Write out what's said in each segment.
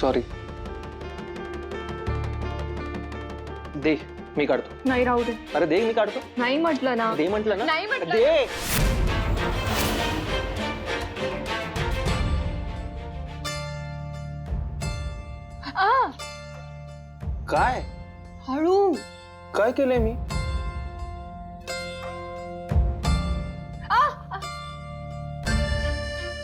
Sorry. दे, मी काढतो. नाही राहू दे. अरे दे, मी काढतो. नाही म्हटलं ना. दे म्हटलं ना. नाही म्हटलं. दे. आ, काय हळू. काय केलंय मी?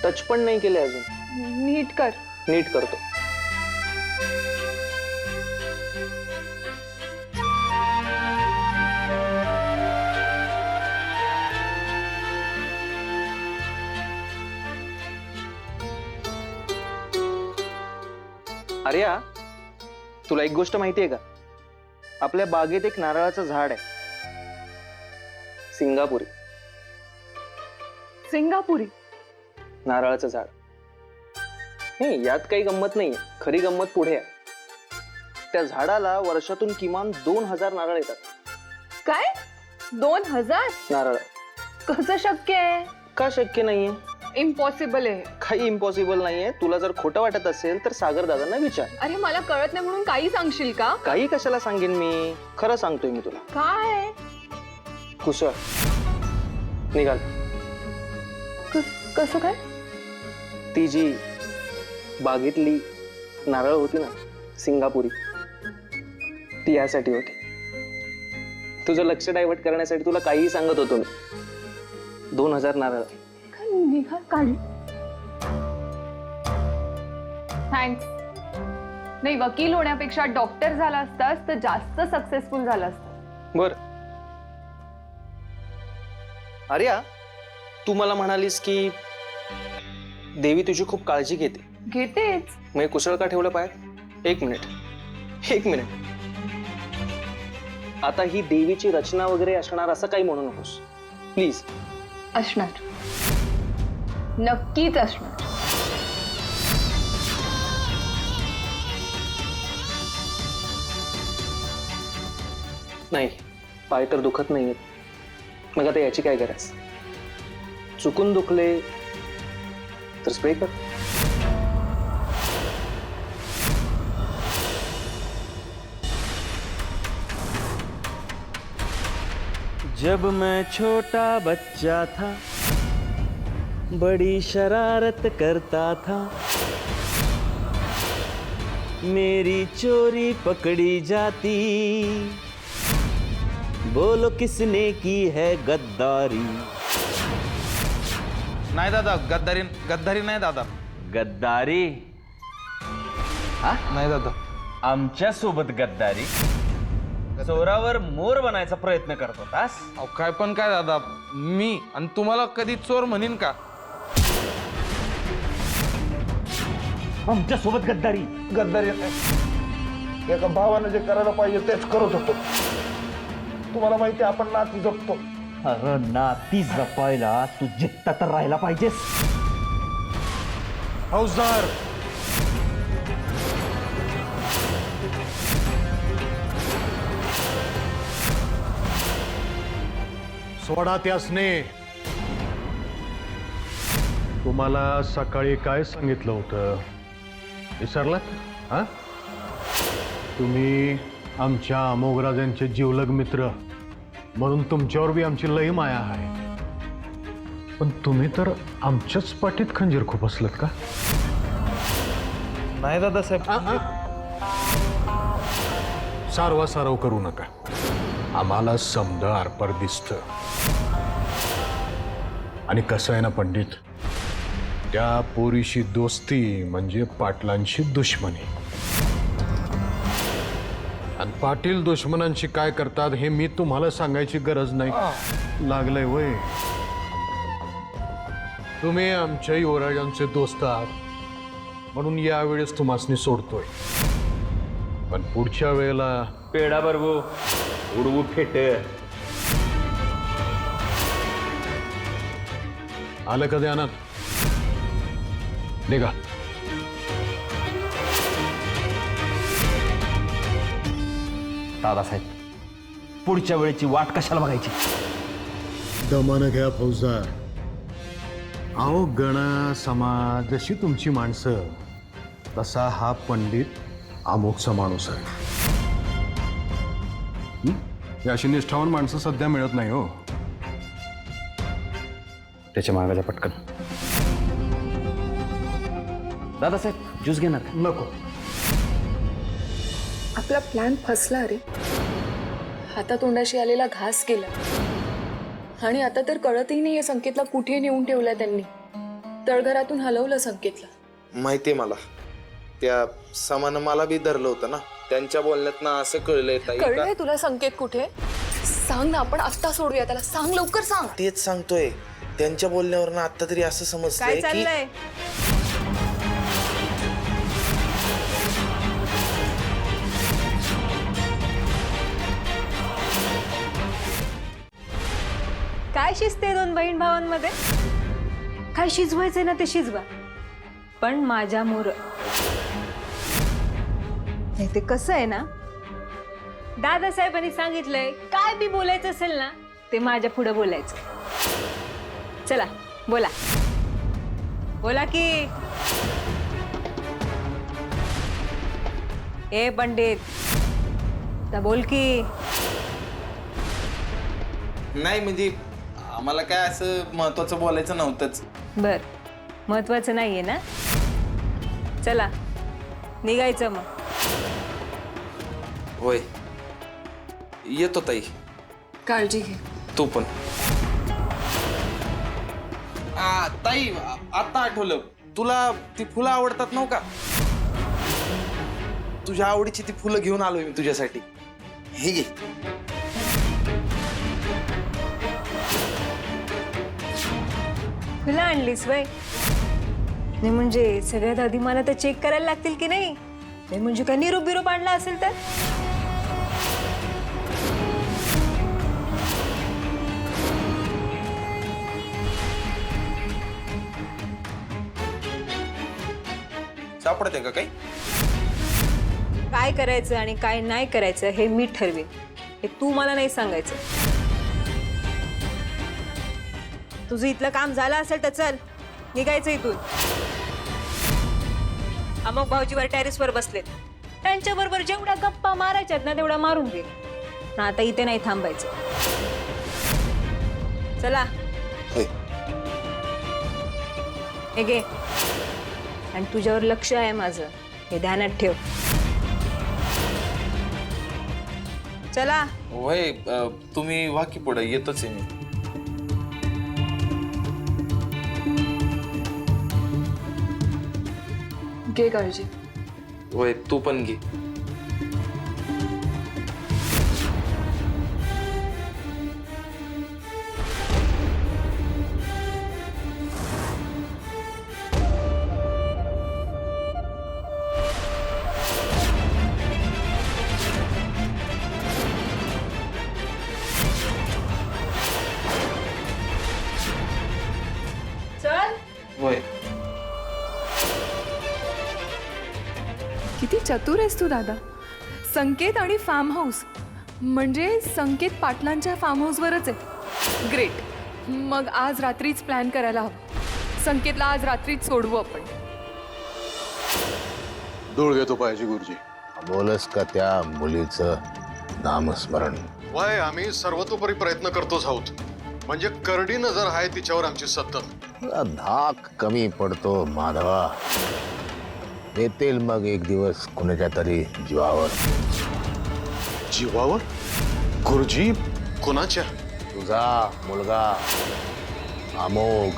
टच पण नाही केले अजून. नीट कर. नीट करतो. आर्या, तुला एक गोष्ट माहिती आहे का? आपल्या बागेत एक नारळाचं झाड आहे, सिंगापुरी. सिंगापुरी. नारळाचं झाड. नाही, यात काही गंमत नाहीये. खरी गंमत पुढे आहे. त्या झाडाला वर्षातून किमान 2000 नारळ येतात. काय? 2000? नारळ. कसं शक्य आहे? का शक्य नाहीये? इम्पॉसिबल आहे. काही इम्पॉसिबल नाहीये. तुला जर खोटं वाटत असेल तर सागर दादांना विचार. अरे मला कळत नाही म्हणून काही सांगशील का? काही कशाला सांगेन मी, खरं सांगतोय मी तुला. काय? कुसळ. निघाल. कसं काय? ती जी बागेतली नारळ होती ना, सिंगापुरी, ती यासाठी होती. तुझं लक्ष डायव्हर्ट करण्यासाठी तुला काहीही सांगत होतो मी. 2000 नारळ. निघाल काढ. थँक्स. नाही, वकील होण्यापेक्षा डॉक्टर झाला असतास तर जास्त सक्सेसफुल झाला असता. बर. आर्या, तू मला म्हणालीस की देवी तुझी खूप काळजी घेते. घेतेच. मग कुसळ का ठेवलं पाय? एक मिनिट. आता ही देवीची रचना वगैरे असणार असं काही म्हणू नकोस प्लीज. असणार. नक्कीच असणार. नाही, पाय तर दुखत नाहीयेत. मग आता याची काय गरज? चुकून दुखले तर स्प्रे कर. जब मैं छोटा बच्चा था, बड़ी शरारत करता था, मेरी चोरी पकड़ी जाती, बोलो किसने की है गद्दारी? नाही दादा, गद्दारी नाही दादा. गद्दारी? हा? नाही दादा. आमच्या सोबत गद्दारी? चोरावर मोर बनायचा प्रयत्न करत होतास? अहो काय पण काय दादा, मी आणि तुम्हाला कधी चोर म्हणीन का? आमच्या सोबत गद्दारी? गद्दारी एका भावानं जे करायला पाहिजे तेच करत होतो. तुम्हाला माहिती आहे, आपण नाती जपतो. अरे नाती जपायला तू जिद्द तर राहायला पाहिजेस. फौजदार, सोडा त्यासने. तुम्हाला सकाळी काय सांगितलं होतं विसरलात? हा, तुम्ही आमच्या अमोघराजांचे जीवलग मित्र म्हणून तुमच्यावर बी आमची लई माया आहे. पण तुम्ही तर आमच्याच पाठीत खंजीर खुपसलत का? नाही दादा साहेब. सारवा सारव करू नका. आम्हाला समद आरपार दिसत. आणि कसं आहे ना पंडित, त्या पोरीशी दोस्ती म्हणजे पाटलांशी दुश्मनी. आणि पाटील दुश्मनांशी काय करतात हे मी तुम्हाला सांगायची गरज नाही. लागलंय वय. तुम्ही आमच्या युवराजांचे दोस्त आहात म्हणून यावेळेस तुम्हासनी सोडतोय. पण पुढच्या वेळेला पेडा बरवू, उडवू फेट. आलं कधी अनाथ? निघा. दादासाहेब, पुढच्या वेळेची वाट कशाला बघायची? दमानं घ्या फौजदार. अहो गण समाज जशी तुमची माणसं तसा हा पंडित अमोघचा माणूस आहे. ही अशी निष्ठावान माणसं सध्या मिळत नाही हो. त्याच्या मागाच्या पटकन. दादासाहेब ज्यूस घेणार का? नको. आपला प्लॅन फसला रे. हातातोंडाशी आलेला घास गेला आणि आता तर कळतही नाहीये संकेतला कुठे नेऊन ठेवलाय त्यांनी. तळघरातून हलवलं संकेतला. माहितीये मला, त्या समानं मला बी धरलं होतं ना. त्यांच्या बोलण्यात ना असं कळलंय ताई का? कळलंय तुला संकेत कुठे? सांग ना, आपण आत्ता सोडूया त्याला. सांग लवकर सांग. तेच सांगतोय. त्यांच्या बोलण्यावर ना आता तरी असं समजतंय की काय शिजते दोन बहीण भावांमध्ये? काय शिजवायचंय ना ते शिजवा, पण माझ्या मोर. नाही ते कसं आहे ना, दादासाहेबांनी सांगितलंय काय बी बोलायचं असेल ना ते माझ्या पुढे बोलायचं. चला बोला बोला की. ए पंडित, तर बोल की. नाही म्हणजे आम्हाला काय असं महत्वाचं बोलायचं नव्हतंच. बर, महत्वाचं नाहीये ना. चला निघायचं मग. होय, येतो ताई. काळजी घे. तू पण. ताई, आता आठवलं, तुला ती फुलं आवडतात नव्ह का? तुझ्या आवडीची ती फुलं घेऊन आलोय मी तुझ्यासाठी. हे घे. फुलं आणलीस वय? नाही म्हणजे सगळ्यात आधी मला तर चेक करायला लागतील की नाही? नाही म्हणजे काय निरोप बिरोप आणला असेल तर? सापडते का काही? काय करायचं आणि काय नाही करायचं हे मी ठरवेन. हे तू मला नाही सांगायचं. तुझं इथलं काम झालं असेल तर चल, निघायचं इथून. अमोक भाऊजीवर टेरेसवर बसलेत. त्यांच्याबरोबर जेवढ्या गप्पा मारायच्यात ना तेवढ्या मारून घे. ना आता इथे नाही थांबायचं. चला. होय. हे घे. आणि तुझ्यावर लक्ष आहे माझं, हे ध्यानात ठेव. चला. होय, तुम्ही वा की पुढे, येतोच आहे मी. घे काळजी. होय, तू पण घे. चल. होय. किती चतुर आहेस तू दादा. संकेत आणि फार्म हाऊस म्हणजे संकेत पाटलांच्या फार्म हाऊसवरच आहे. ग्रेट. मग आज रात्रीच प्लॅन करायला हवं. संकेतला आज रात्रीच सोडवू आपण. धूळ घेतो पाहिजे गुरुजी. बोलस का त्या मुलीचं नामस्मरण? वय आम्ही सर्वतोपरी प्रयत्न करतोच आहोत. म्हणजे करडी नजर आहे तिच्यावर आमची सतत. धाक कमी पडतो माधवा. येतील मग एक दिवस कुणाच्या तरी जीवावर. जीवावर? गुरुजी कोणाच्या? तुझा मुलगा अमोघ.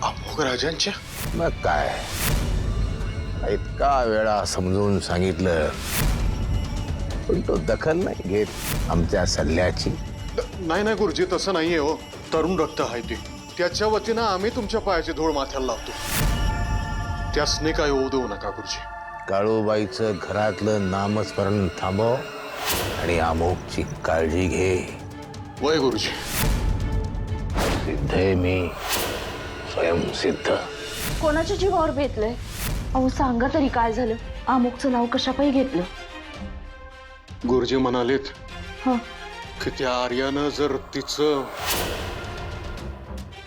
अमोघ राजांच्या? मग काय, इतका वेळा समजून सांगितलं पण तो दखल नाही घेत आमच्या सल्ल्याची. नाही नाही गुरुजी, तसं नाहीये हो. तरुण रक्त आहे ते. त्याच्या वतीनं आम्ही तुमच्या पायाची धूळ माथ्याला लावतो. त्यासने काय होऊ देऊ नका गुरुजी. काळूबाईचं घरातलं नामस्मरण थांबव आणि अमोघची काळजी घे. वय गुरुजी. सिद्ध आहे मी, स्वयंसिद्ध. कोणाच्या जीवावर बेतलंय? अहो सांगा तरी काय झालं? अमुकचं नाव कशापायी घेतलं? गुरुजी म्हणालेत हं. की त्या आर्यानं जर तिचं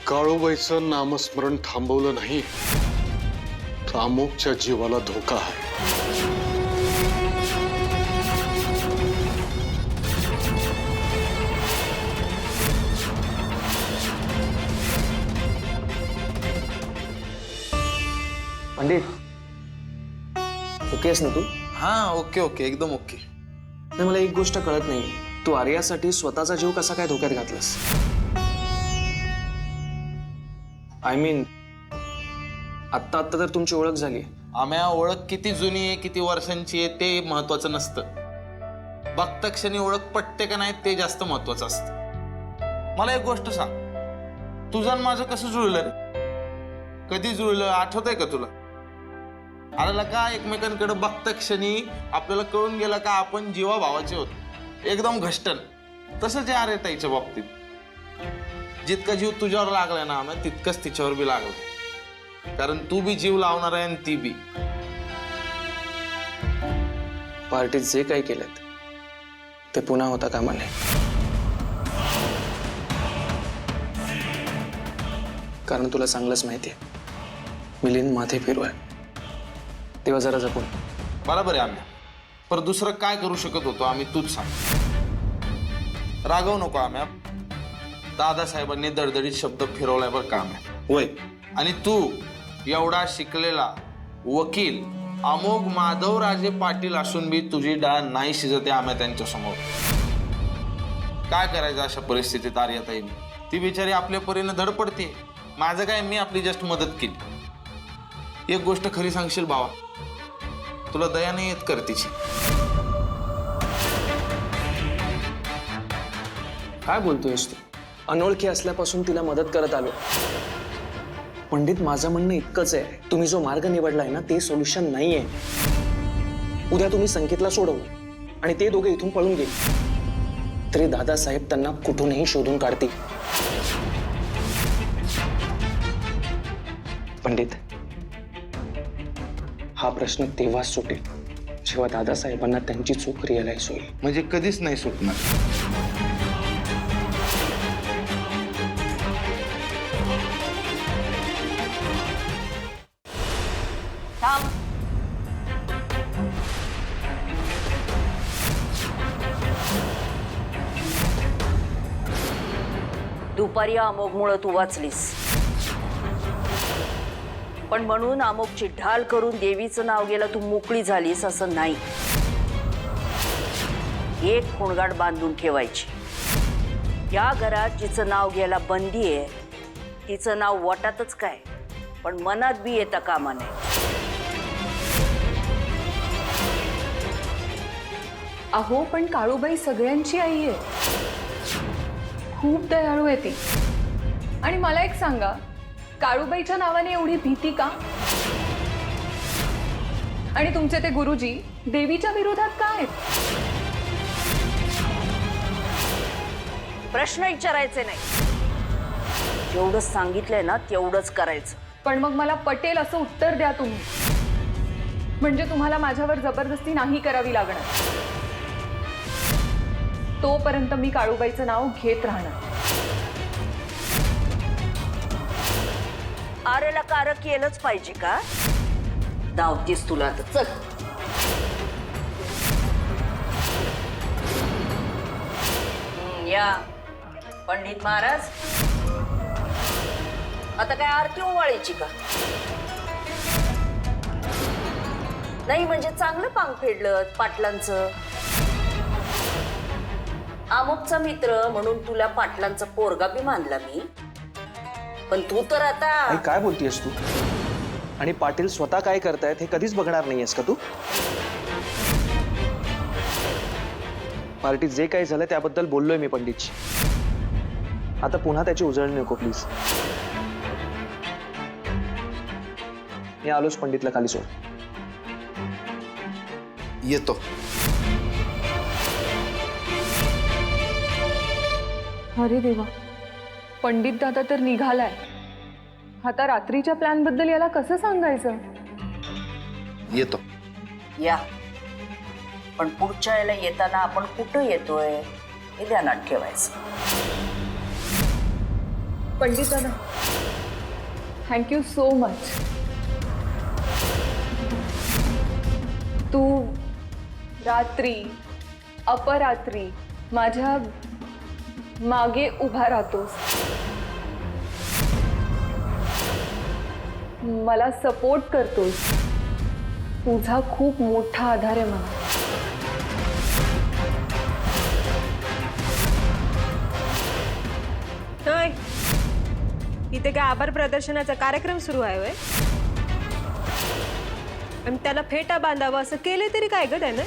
काळूबाईचं नामस्मरण थांबवलं नाही तर अमोकच्या जीवाला धोका आहे. पंडित ओके आहेस ना तू? हा ओके ओके एकदम ओके. नाही, मला एक गोष्ट कळत नाही, तू आर्यासाठी स्वतःचा जीव कसा काय धोक्यात घातलास? आय मीन आत्ता आत्ता तर तुमची ओळख झाली. आम्या ओळख किती जुनी आहे किती वर्षांची आहे ते महत्वाचं नसतं. बघता क्षणी ओळख पटते का नाही ते जास्त महत्वाचं असतं. मला एक गोष्ट सांग, तुझं आणि माझं कसं जुळलं रे? कधी जुळलं आठवतंय का तुला? आला का एकमेकांकडे बघता क्षणी आपल्याला कळून गेला का आपण जीवा भावाचे होतो, एकदम घष्टन. तसंच आहे अरे ताईच्या बाबतीत. जितका जीव तुझ्यावर लागलाय ना आम्ही तितकंच तिच्यावर बी लागलाय, कारण तू बी जीव लावणार आहे आणि ती बी. पार्टीत जे काही केलं ते पुन्हा होता कामा नये, कारण तुला चांगलंच माहिती आहे मिलिंद माथे फिरवाय. तेव्हा जरा जपून. बरोबर आहे आम्ही, पर दुसरं काय करू शकत होतो आम्ही तूच सांग. रागवू नको आम्ही. दादासाहेबांनी दडदडीत शब्द फिरवलाय बरं काम आहे होय. आणि तू एवढा शिकलेला वकील अमोघ माधवराजे पाटील असून बी तुझी डाळ नाही शिजते आम्ही त्यांच्या समोर. काय करायचं अशा परिस्थितीत आर्याताईने? ती बिचारी आपल्या परीने धडपडते. माझं काय, मी आपली जस्ट मदत केली. एक गोष्ट खरी सांगशील भावा, तुला दया नाही येत कर तिची. काय बोलतोयस तू? अनोळखी असल्यापासून तिला मदत करत आलो. पंडित, माझं म्हणणं इतकंच आहे, तुम्ही जो मार्ग निवडलाय ना ते सोल्युशन नाहीये. उद्या तुम्ही संकेतला सोडवलं आणि ते दोघे इथून पळून गेले तरी दादासाहेब त्यांना कुठूनही शोधून काढतील. पंडित, हा प्रश्न तेव्हाच सुटेल जेव्हा दादासाहेबांना त्यांची चूक रिअलाइज होईल. म्हणजे कधीच नाही सुटणार. दुपारी अमोघमुळं तू वाचलीस, पण म्हणून अमोघची ढाल करून देवीचं नाव गेलं तू मोकळी झालीस असं नाही. एक खुणगाट बांधून ठेवायची. या घरात जिचं नाव घ्यायला बंदी आहे तिचं नाव वटातच काय पण मनात बी येता कामा नये. अहो, पण काळूबाई सगळ्यांची आई आहे, खूप दयाळू आहे ती. आणि मला एक सांगा, काळूबाईच्या नावाने एवढी भीती का? आणि तुमचे ते गुरुजी देवीच्या विरोधात का आहेत? प्रश्न विचारायचे नाही, जेवढं सांगितलंय ना तेवढंच करायचं. पण मग मला पटेल असं उत्तर द्या तुम्ही, म्हणजे तुम्हाला माझ्यावर जबरदस्ती नाही करावी लागणार. तोपर्यंत मी काळूबाईचं नाव घेत राहणार. आरेला कार केलंच पाहिजे का? धावतीस तुला तर चल. या पंडित महाराज, आता काय आरती ओवाळायची का? नाही म्हणजे चांगलं पांग फेडलं पाटलांचं. अमुकचा मित्र म्हणून तुला पाटलांचा पोरगा बी मानला मी, पण तू तर आता. आई, काय बोलतेस तू? आणि पाटील स्वतः काय करतायत हे कधीच बघणार नाहीयेस का तू? पार्टीत जे काही झालं त्याबद्दल बोललोय मी पंडितची. आता पुन्हा त्याची उजळणी नको प्लीज. मी आलोच, पंडितला खाली सोड. येतो. अरे देवा, पंडित दादा तर निघालाय. आता रात्रीच्या प्लॅन बद्दल याला कसं सांगायचं? येतो. या, पण पुढच्या वेळेला येताना आपण कुठं येतोय हे ध्यानात ठेवायचं. पंडित दादा, थँक्यू सो मच. तू रात्री अपरात्री माझ्या मागे उभा राहतोस. मला सपोर्ट करतोस. तुझा खूप मोठा आधार आहे मला. होय, इथे काय आभार प्रदर्शनाचा कार्यक्रम सुरू आहे होय? आणि त्याला फेटा बांधावा असं केले तरी काय ग त्यानं?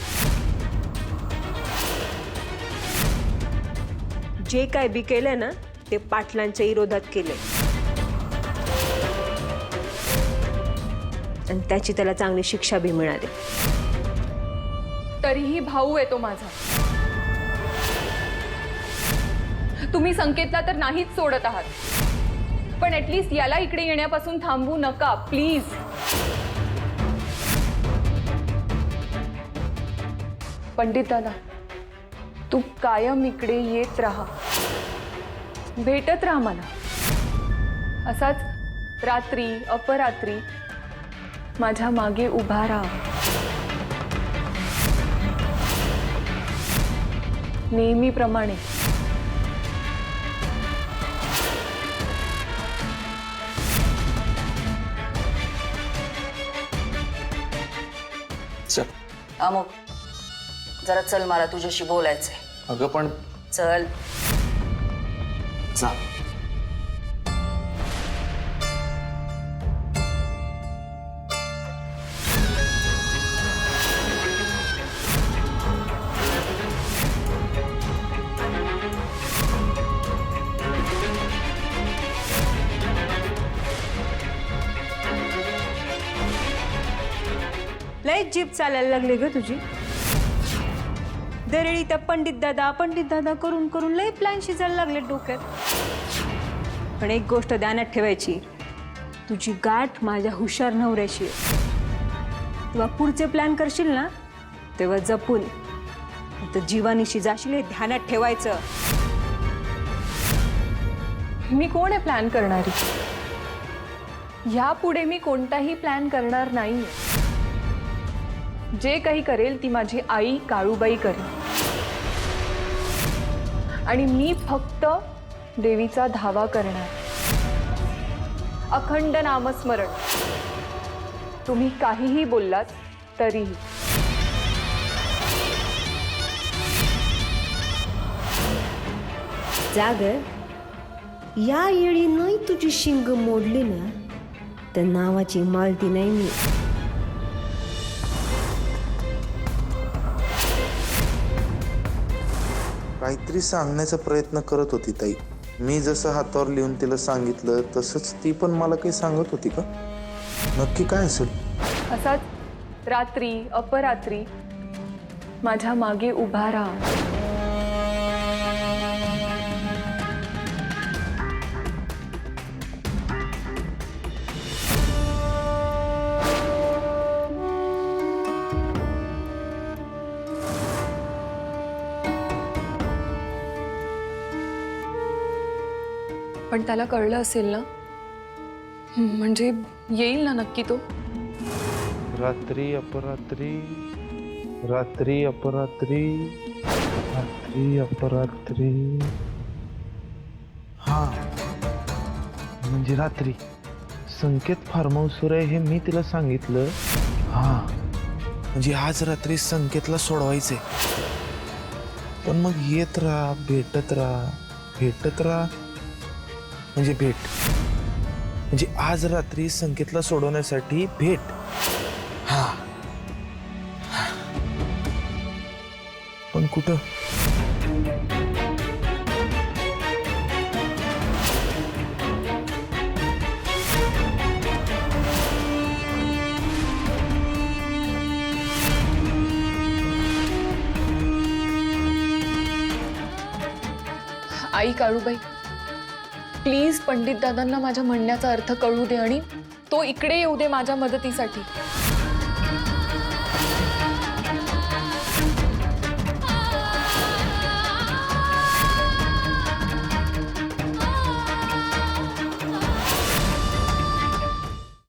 जे काय बी केलं ना ते पाटलांच्या विरोधात केले आणि त्याची त्याला चांगली शिक्षा बी मिळाली. तरीही भाऊ आहे तो माझा. तुम्ही संकेतला तर नाहीच सोडत आहात, पण ऍटलीस्ट याला इकडे येण्यापासून थांबवू नका प्लीज. पंडित दादा, तू कायम इकडे येत राहा, भेटत राहा मला. असाच रात्री अपरात्री माझ्या मागे उभा राहा. नेहमीप्रमाणे. चल. अमुक जरा चल, मला तुझ्याशी बोलायचंय. अगं पण चल. जा. लय जीप चालायला लागली ग तुझी. दरवेळी त्या पंडित दादा करून करून लय प्लॅन शिजायला लागले डोक्यात. पण एक गोष्ट ध्यानात ठेवायची, तुझी गाठ माझ्या हुशार नवऱ्याशी आहे. तेव्हा पुढचे प्लॅन करशील ना तेव्हा जपून, तर जीवानीशी जाशील हे ध्यानात ठेवायचं. मी कोण आहे प्लॅन करणारी? यापुढे मी कोणताही प्लॅन करणार नाही. जे काही करेल ती माझी आई काळूबाई करेल, आणि मी फक्त देवीचा धावा करणार. अखंड नामस्मरण. तुम्ही काहीही बोललात तरीही. जाग या येळी नाही तुझी शिंग मोडली ना तर नावाची मालती नाही मी. काहीतरी सांगण्याचा प्रयत्न करत होती ताई. मी जसं हातावर लिहून तिला सांगितलं तसंच ती पण मला काही सांगत होती का? नक्की काय असेल? असाच रात्री अपरात्री माझ्या मागे उभा राहा. पण त्याला कळलं असेल ना? म्हणजे येईल ना नक्की तो? रात्री अपरात्री, रात्री अपरात्री, रात्री अपरात्री. हा, म्हणजे रात्री संकेत फार्म हाऊसवर आहे हे मी तिला सांगितलं. हा, म्हणजे आज रात्री संकेतला सोडवायचे. पण मग येत राहा, भेटत राहा, भेटत राहा म्हणजे भेट. म्हणजे आज रात्री संकेतला सोडवण्यासाठी भेट. हा, पण कुठं? आई काळूबाई, प्लीज पंडित दादांना माझ्या म्हणण्याचा अर्थ कळू दे आणि तो इकडे येऊ दे माझ्या मदतीसाठी.